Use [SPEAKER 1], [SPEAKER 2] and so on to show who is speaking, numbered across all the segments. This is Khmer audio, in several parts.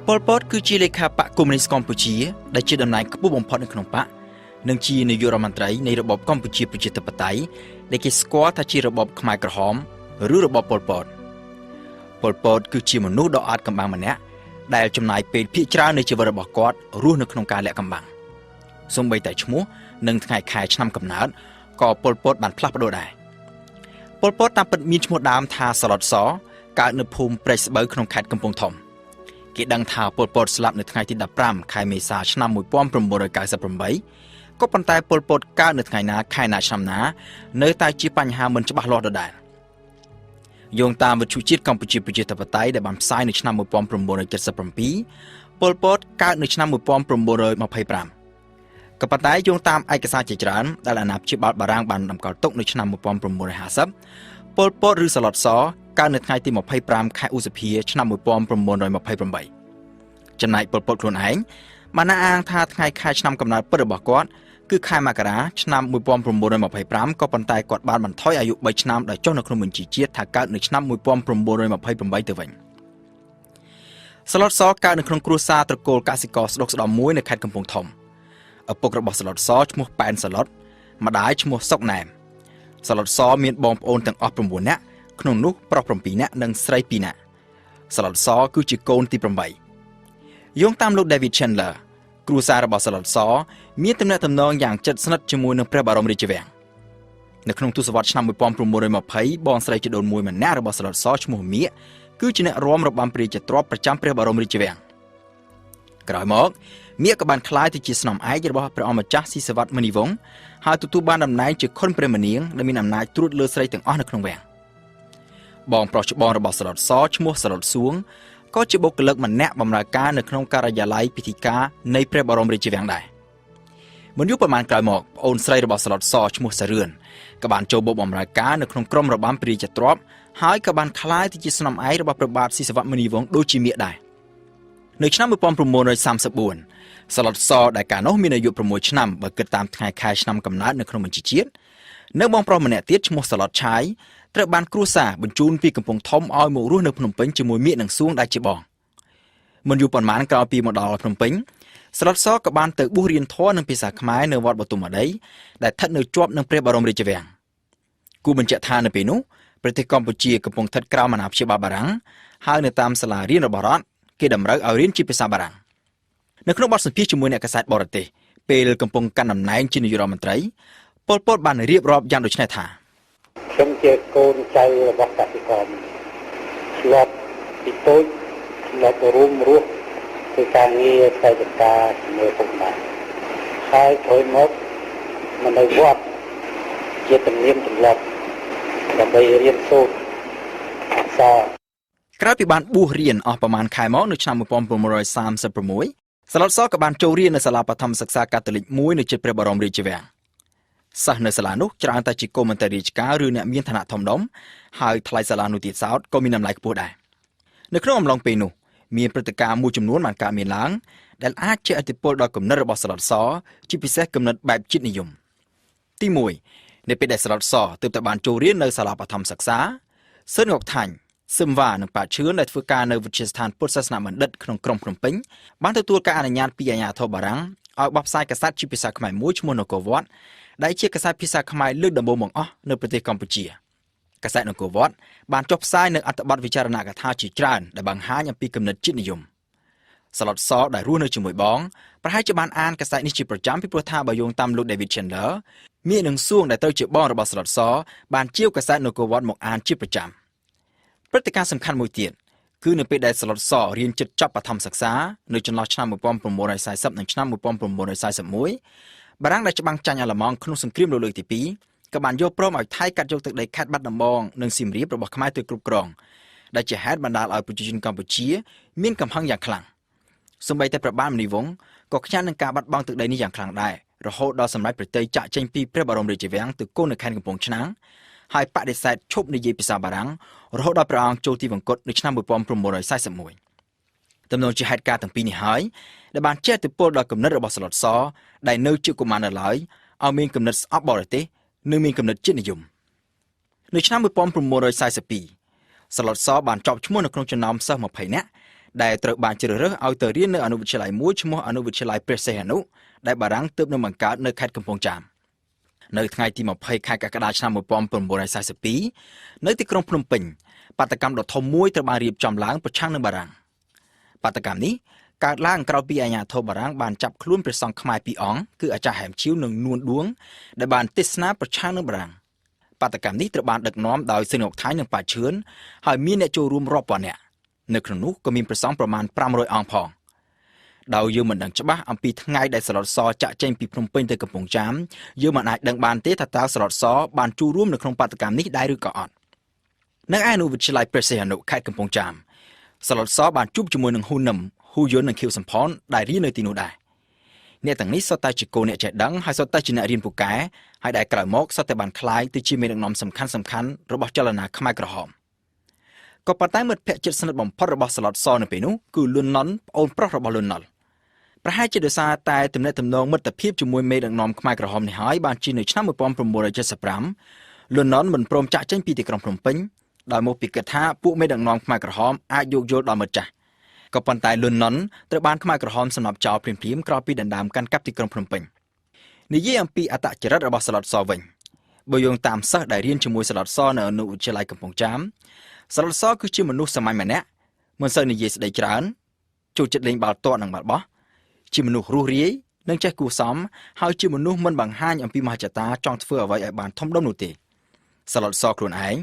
[SPEAKER 1] Pol Pot គឺជាលេខាបកកុម្មុយនីសកម្ពុជាដែលជាតំណែងខ្ពស់បំផុតនៅក្នុងបកនិងជានាយករដ្ឋមន្ត្រីនៃរបបកម្ពុជាប្រជាធិបតេយ្យដែលគេស្គាល់ថាជារបបខ្មែរក្រហមឬរបប Pol Pot Pol Pot គឺជាមនុស្សដ៏អាតកំបាំងម្នាក់ដែលចំណាយពេលភាគច្រើននៃជីវិតរបស់គាត់រស់នៅក្នុងការលាក់កំបាំងសូម្បីតែឈ្មោះនិងថ្ងៃខែឆ្នាំកំណើតក៏ Pol Pot បានផ្លាស់ប្ដូរដែរ Pol Pot តាមពិតមានឈ្មោះដើមថាសាឡុតសកើតនៅភូមិព្រែកស្បូវក្នុងខេត្តកំពង់ធំគេដឹងថា Pol Pot ស្លាប់នៅថ្ងៃទី15ខែមេសាឆ្នាំ1998ក៏ប៉ុន្តែ Pol Pot កើតនៅថ្ងៃណាខែណាឆ្នាំណានៅតែជាបញ្ហាមិនច្បាស់លាស់ដដែលយោងតាមវិទ្យុជាតិកម្ពុជាប្រជាធិបតេយ្យដែលបានផ្សាយនៅឆ្នាំ1977 Pol Pot កើតនៅឆ្នាំ1925ក៏ប៉ុន្តែយោងតាមឯកសារជាច្រើនដែលអាណាព្យាបាលបារាំងបានតម្កល់ទុកនៅឆ្នាំ1950 Pol Pot ឬសាឡុតសកើតនៅថ្ងៃទី25ខែឧសភាឆ្នាំ1928ចំណែក Pol Pot ខ្លួនឯងបានអាងថាថ្ងៃខែឆ្នាំកំណើតពិតរបស់គាត់គឺខែមករាឆ្នាំ1925ក៏ប៉ុន្តែគាត់បានបន្ថយអាយុ3ឆ្នាំដោយចុះនៅក្នុងបញ្ជីជាតិថាកើតនៅឆ្នាំ1928ទៅវិញសាឡុតសកើតនៅក្នុងគ្រួសារត្រកូលកសិករស្ដុកស្ដំមួយនៅខេត្តកំពង់ធំឪពុករបស់សាឡុតសឈ្មោះប៉ែនសាឡុតម្ដាយឈ្មោះសុកណែមសាឡុតសមានបងប្អូនទាំងអស់9នាក់ក្នុងនោះប្រុស7នាក់និងស្រី2នាក់សាឡុតសគឺជាកូនទី8យោងតាមលោក David Chandler គ្រួសាររបស់សាឡុតសមានទំនាក់ទំនងយ៉ាងជិតស្និទ្ធជាមួយនឹងព្រះបរមរាជវាំងនៅក្នុងទសវត្សរ៍ឆ្នាំ1920បងស្រីជីដូនមួយម្នាក់របស់សាឡុតសឈ្មោះមៀកគឺជាអ្នករាំរបាំព្រះរាជទ្រព្យប្រចាំព្រះបរមរាជវាំងក្រោយមកមៀកក៏បានក្លាយទៅជាស្នំឯករបស់ព្រះអម្ចាស់ស៊ីសវត្តមុនីវង្សហើយទទួលបានតំណែងជាខុនព្រះមនាងដែលមានអំណាចត្រួតលើស្រីទាំងអស់នៅក្នុងវាំងបងប្រុសច្បងរបស់សាឡុតសឈ្មោះសាឡុតសួងក៏ជាបុគ្គលិកម្នាក់បម្រើការនៅក្នុងការិយាល័យពិធីការនៃព្រះបរមរាជវាំងដែរមិនយូរប៉ុន្មានក្រោយមកប្អូនស្រីរបស់សាឡុតសឈ្មោះសារឿនក៏បានចូលបម្រើការនៅក្នុងក្រុមរបាំព្រះរាជទ្រព្យហើយក៏បានក្លាយទៅជាស្នំឯករបស់ព្រះបាទស៊ីសវត្តមុនីវង្សដូចជាមៀកដែរនៅឆ្នាំ1934សាឡុតសដែលកាលនោះមានអាយុ6ឆ្នាំបើគិតតាមថ្ងៃខែឆ្នាំកំណើតនៅក្នុងបញ្ជីជាតិនៅបងប្រុសម្នាក់ទៀតឈ្មោះសាឡុតឆាយត្រូវបានគ្រួសារបញ្ជូនពីកំពង់ធំឲ្យមករស់នៅភ្នំពេញជាមួយមៀកនិងសួងដែលជាបងមិនយូរប៉ុន្មានក្រោយពីមកដល់ភ្នំពេញសាឡុតសក៏បានទៅបួសរៀនធម៌និងភាសាខ្មែរនៅវត្តបទុមវតីដែលស្ថិតនៅជាប់នឹងព្រះបរមរាជវាំងគូបញ្ជាក់ថានៅពេលនោះប្រទេសកម្ពុជាកំពុងស្ថិតក្រោមអាណាព្យាបាលបារាំងហើយនៅតាមសាលារៀនរបស់រដ្ឋគេតម្រូវឲ្យរៀនជាភាសាបារាំងនៅក្នុងបទសម្ភាសន៍ជាមួយអ្នកកាសែតបរទេសពេលកំពុងកាន់តំណែងជានាយករដ្ឋមន្ត្រី Pol Pot បានរៀបរាប់យ៉ាងដូចនេះថា
[SPEAKER 2] ខ្ញុំជាកូនចៅរបស់កសិករឆ្លប់ពីតូចឆ្លប់រួមរស់ធ្វើការងារផ្សេងការជាមួយពុកម្ដាយហើយក្រោយមកមកនៅវត្តជាទំនៀមទម្លាប់ដើម្បីរៀនសូត្រអក្សរ
[SPEAKER 1] ក្រោយពីបានបួសរៀនអស់ប្រមាណខែមកនៅឆ្នាំ1936សាឡុតសក៏បានចូលរៀននៅសាលាបឋមសិក្សាកាតូលិកមួយនៅជិតព្រះបរមរាជវាំងសិស្សនៅសាលានោះច្រើនតែជាកុម្មុយនីសរាជការឬអ្នកមានឋានៈធំដុំហើយថ្លៃសាលានោះទៀតសោតក៏មានតម្លៃខ្ពស់ដែរនៅក្នុងអំឡុងពេលនោះមានព្រឹត្តិការណ៍មួយចំនួនបានកើតមានឡើងដែលអាចជះឥទ្ធិពលដល់គំនិតរបស់សាឡុតសជាពិសេសគំនិតបែបជាតិនិយមទី1នៅពេលដែលសាឡុតសទើបតែបានចូលរៀននៅសាលាបឋមសិក្សាស៊ិនងកថាញ់សឹមវ៉ានិងប៉ាឈឿនដែលធ្វើការនៅវិទ្យាស្ថានពុទ្ធសាសនាបណ្ឌិតក្នុងក្រុងភ្នំពេញបានទទួលការអនុញ្ញាតពីអាជ្ញាធរបារាំងឲ្យបោះផ្សាយកាសែតជាភាសាខ្មែរមួយឈ្មោះនគរវត្តដែលជាកាសែតភាសាខ្មែរលើកដំបូងបង្អស់នៅប្រទេសកម្ពុជាកាសែតនគរវត្តបានចុះផ្សាយនៅអត្ថបទវិចារណកថាជាច្រើនដែលបង្ហាញអំពីគំនិតជាតិនិយមសាឡុតសដែលរស់នៅជាមួយបងប្រហែលជាបានអានកាសែតនេះជាប្រចាំពីព្រោះថាបើយោងតាមលោក David Chandler មៀកនិងសួងដែលត្រូវជាបងរបស់សាឡុតសបានជាវកាសែតនគរវត្តមកអានជាប្រចាំព្រឹត្តិការណ៍សំខាន់មួយទៀតគឺនៅពេលដែលសាឡុតសរៀនជិតចប់បឋមសិក្សានៅចន្លោះឆ្នាំ1940និងឆ្នាំ1941បារាំងដែលច្បាំងចាញ់អាល្លឺម៉ង់ក្នុងសង្គ្រាមលោកលើកទី2ក៏បានយកព្រមឲ្យថៃកាត់យកទឹកដីខេត្តបាត់ដំបងនិងសៀមរាបរបស់ខ្មែរទៅគ្រប់គ្រងដែលជាហេតុបណ្ដាលឲ្យប្រជាជនកម្ពុជាមានកំហឹងយ៉ាងខ្លាំងសូម្បីតែព្រះបាទមុនីវង្សក៏ខ្ញាល់នឹងការបាត់បង់ទឹកដីនេះយ៉ាងខ្លាំងដែររហូតដល់សម្ដេចព្រះទ័យចាក់ចេញពីព្រះបរមរាជវាំងទៅគង់នៅខេត្តកំពង់ឆ្នាំងហើយបដិសេធឈប់និយាយភាសាបារាំងរហូតដល់ព្រះអង្គចូលទីវង្គតនៅឆ្នាំ1941ទំនងជាហេតុការណ៍ទាំងពីរនេះហើយដែលបានជះឥទ្ធិពលដល់គំនិតរបស់សាឡុតសដែលនៅជាកុមារនៅឡើយឲ្យមានគំនិតស្អប់បរទេសនិងមានគំនិតជាតិនិយមនៅឆ្នាំ1942សាឡុតសបានជាប់ឈ្មោះនៅក្នុងចំណោមសិស្ស20នាក់ ដែលត្រូវបានជ្រើសរើសឲ្យទៅរៀននៅអនុវិទ្យាល័យមួយឈ្មោះអនុវិទ្យាល័យព្រះសីហនុដែលបារាំងទើបនឹងបង្កើតនៅខេត្តកំពង់ចាមនៅថ្ងៃទី20ខែកក្កដាឆ្នាំ1942នៅទីក្រុងភ្នំពេញបាតកម្មដ៏ធំមួយត្រូវបានរៀបចំឡើងប្រឆាំងនឹងបារាំងបាតកម្មនេះកើតឡើងក្រោយពីអាជ្ញាធរបារាំងបានចាប់ខ្លួនព្រះសង្ឃខ្មែរ2អង្គគឺអាចារ្យហែមឈីវនិងនួនឌួងដែលបានទេសនាប្រឆាំងនឹងបារាំងបាតកម្មនេះត្រូវបានដឹកនាំដោយសេនុកថៃនិងប៉ាឈឿនហើយមានអ្នកចូលរួមរាប់ពាន់នាក់នៅក្នុងនោះក៏មានព្រះសង្ឃប្រមាណ500អង្គផងដោយយើងមិនដឹងច្បាស់អំពីថ្ងៃដែលសឡុតសចាក់ចេញពីភ្នំពេញទៅកំពង់ចាមយើងមិនអាចដឹងបានទេថាតើសឡុតសបានចូលរួមនៅក្នុងបាតកម្មនេះដែរឬក៏អត់នៅឯអនុវិទ្យាល័យព្រះសីហនុខេត្តកំពង់ចាមសឡុតសបានជួបជាមួយនឹងហ៊ូនឹមហ៊ូយុននិងខៀវសំផនដែលរៀននៅទីនោះដែរអ្នកទាំងនេះសុទ្ធតែជាកូនអ្នកចេះដឹងហើយសុទ្ធតែជាអ្នករៀនពូកែហើយដែលក្រោយមកសុទ្ធតែបានក្លាយទៅជាមេដឹកនាំសំខាន់របស់ចលនាខ្មែរក្រហមក៏ប៉ុន្តែមិត្តភក្តិជិតស្និទ្ធបំផុតរបស់សឡុតសនៅពេលនោះគឺលួនណុនប្អូនប្រុសរបស់លួនណុលប្រហែលជាដោយសារតែទំនាក់ទំនងមិត្តភាពជាមួយមេដឹកនាំខ្មែរក្រហមនេះហើយបានជានៅឆ្នាំ1975លួនណុនមិនព្រមចាក់ចេញពីទីក្រុងភ្នំពេញដោយមកពីគិតថាពួកមេដឹកនាំខ្មែរក្រហមអាចយកយល់ដល់មិត្តចាស់ក៏ប៉ុន្តែលួនណុនត្រូវបានខ្មែរក្រហមសម្លាប់ចោលភ្លាមៗក្រោយពីដណ្ដើមកាន់កាប់ទីក្រុងភ្នំពេញនិយាយអំពីអត្តចរិតរបស់សឡុតសវិញបើយោងតាមសិស្សដែលរៀនជាមួយសឡុតសនៅអនុវិទ្យាល័យកំពង់ចាមសឡុតសគឺជាមនុស្សសាមញ្ញម្នាក់មិនសូវនិយាយស្ដីច្រើនចូលចិត្តលេងបាល់ទាត់និងបាល់បោះជាមនុស្សរស់រាយនិងចេះគួរសមហើយជាមនុស្សមិនបង្ហាញអំពីមហិច្ឆតាចង់ធ្វើអ្វីឲ្យបានធំដុំនោះទេសឡុតសខ្លួនឯង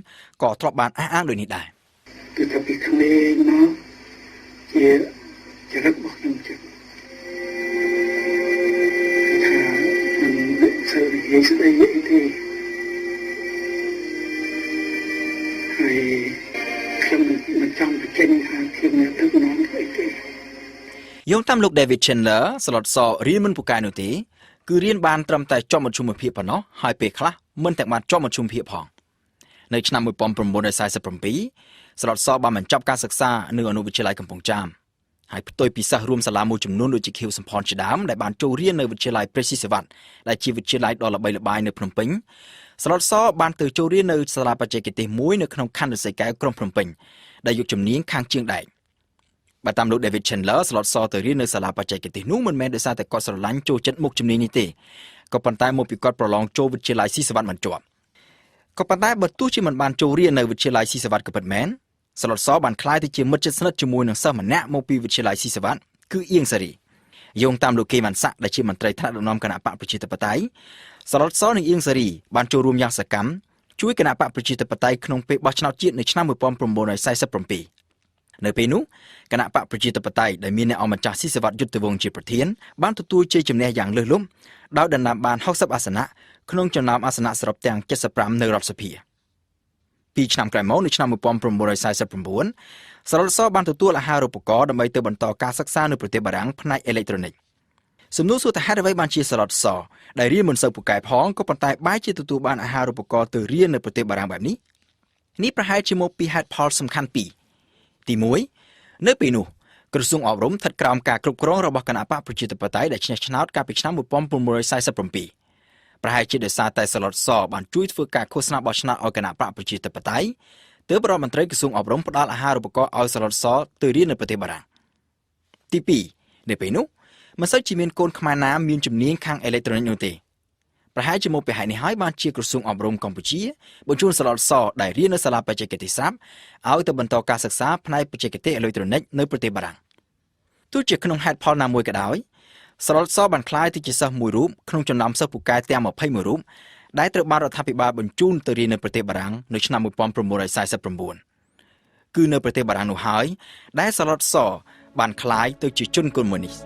[SPEAKER 1] ក៏ធ្លាប់បានអះអាងដូចនេះដែរ
[SPEAKER 2] គឺថាពីក្មេងមកជាចរិតរបស់ខ្ញុំចឹងថាមិនសូវនិយាយស្ដីអីទេហើយខ្ញុំមិនចង់បញ្ចេញថាខ្ញុំនៅទឹកនំអីទេ
[SPEAKER 1] យោងតាមលោក David Chandler សឡុតសរៀនមិនពូកែនោះទេគឺរៀនបានត្រឹមតែចប់មធ្យមភាពប៉ុណ្ណោះហើយពេលខ្លះមិនទាំងបានចប់មធ្យមភាពផងនៅឆ្នាំ1947សឡុតសបានបញ្ចប់ការសិក្សានៅអនុវិទ្យាល័យកំពង់ចាមហើយផ្ទុយពីសិស្សរួមសាលាមួយចំនួនដូចជាខៀវសំផនជាដើមដែលបានចូលរៀននៅវិទ្យាល័យព្រះស៊ីសុវត្ថិដែលជាវិទ្យាល័យដ៏ល្បីល្បាញនៅភ្នំពេញសឡុតសបានទៅចូលរៀននៅសាលាបច្ចេកទេសមួយនៅក្នុងខណ្ឌរិស័យកែវក្រុងភ្នំពេញដែលយកជំនាញខាងជាងដែកបើតាមលោក David Chandler សឡុតសទៅរៀននៅសាលាបច្ចេកទេសនោះមិនមែនដោយសារតែគាត់ស្រឡាញ់ចូលចិត្តមុខជំនាញនេះទេក៏ប៉ុន្តែមកពីគាត់ប្រឡងចូលវិទ្យាល័យស៊ីសុវត្ថិមិនជាប់ក៏ប៉ុន្តែបើទោះជាមិនបានចូលរៀននៅវិទ្យាល័យស៊ីសុវត្ថិក៏ពិតមែនសឡុតសបានក្លាយទៅជាមិត្តជិតស្និទ្ធជាមួយនឹងសិស្សម្នាក់មកពីវិទ្យាល័យស៊ីសុវត្ថិគឺអៀងសារីយោងតាមលោកកេវ៉ាន់សាក់ដែលជាមន្ត្រីថ្នាក់ដឹកនាំគណៈបកប្រជាធិបតេយ្យសឡុតសនិងអៀងសារីបានចូលរួមយ៉ាងសកម្មជួយគណៈបកប្រជាធិបតេយ្យក្នុងពេលបោះឆ្នោតជាតិនៅឆ្នាំ1947នៅពេលនោះគណៈបកប្រជាធិបតេយ្យដែលមានអ្នកអមម្ចាស់ស៊ីសុវត្ថិយុទ្ធវង្សជាប្រធានបានទទួលជ័យជំនះយ៉ាងលើសលប់ដោយដណ្ដើមបាន60អាសនៈក្នុងចំណោមអាសនៈសរុបទាំង75នៅរដ្ឋសភាពីឆ្នាំក្រោយមកនៅឆ្នាំ1949សឡុតសបានទទួលអាហារូបករណ៍ដើម្បីទៅបន្តការសិក្សានៅប្រទេសបារាំងផ្នែកអេឡិចត្រូនិកសំណួរសួរថាហេតុអ្វីបានជាសឡុតសដែលរៀនមិនសូវពូកែផងក៏ប៉ុន្តែបែរជាទទួលបានអាហារូបករណ៍ទៅរៀននៅប្រទេសបារាំងបែបនេះប្រហែលជាមកពីហេតុផលសំខាន់ពីរទី1នៅពេលនោះក្រសួងអប់រំស្ថិតក្រោមការគ្រប់គ្រងរបស់គណៈបកប្រជាធិបតេយ្យដែលឈ្នះឆ្នោតកាលពីឆ្នាំ1947ប្រហែលជាដោយសារតែសឡុតសបានជួយធ្វើការឃោសនាបោះឆ្នោតឲ្យគណៈបកប្រជាធិបតេយ្យទើបរដ្ឋមន្ត្រីក្រសួងអប់រំផ្ដល់អាហារូបករណ៍ឲ្យសឡុតសទៅរៀននៅប្រទេសបារាំងទី2នៅពេលនោះមិនសូវជាមានកូនខ្មែរណាមានជំនាញខាងអេឡិចត្រូនិកនោះទេប្រហែលជាមកពីហេតុនេះហើយបានជាក្រសួងអប់រំកម្ពុជាបញ្ជូនសឡុតសដែលរៀននៅសាលាបច្ចេកទេសស្រាប់ឲ្យទៅបន្តការសិក្សាផ្នែកបច្ចេកទេសអេឡិចត្រូនិកនៅប្រទេសបារាំងទោះជាក្នុងហេតុផលណាមួយក៏ដោយសឡុតសបានក្លាយទៅជាសិស្សមួយរូបក្នុងចំណោមសិស្សពូកែទាំង21រូបដែលត្រូវបានរដ្ឋាភិបាលបញ្ជូនទៅរៀននៅប្រទេសបារាំងនៅឆ្នាំ1949គឺនៅប្រទេសបារាំងនោះហើយដែលសឡុតសបានក្លាយទៅជាជនកុម្មុយនីស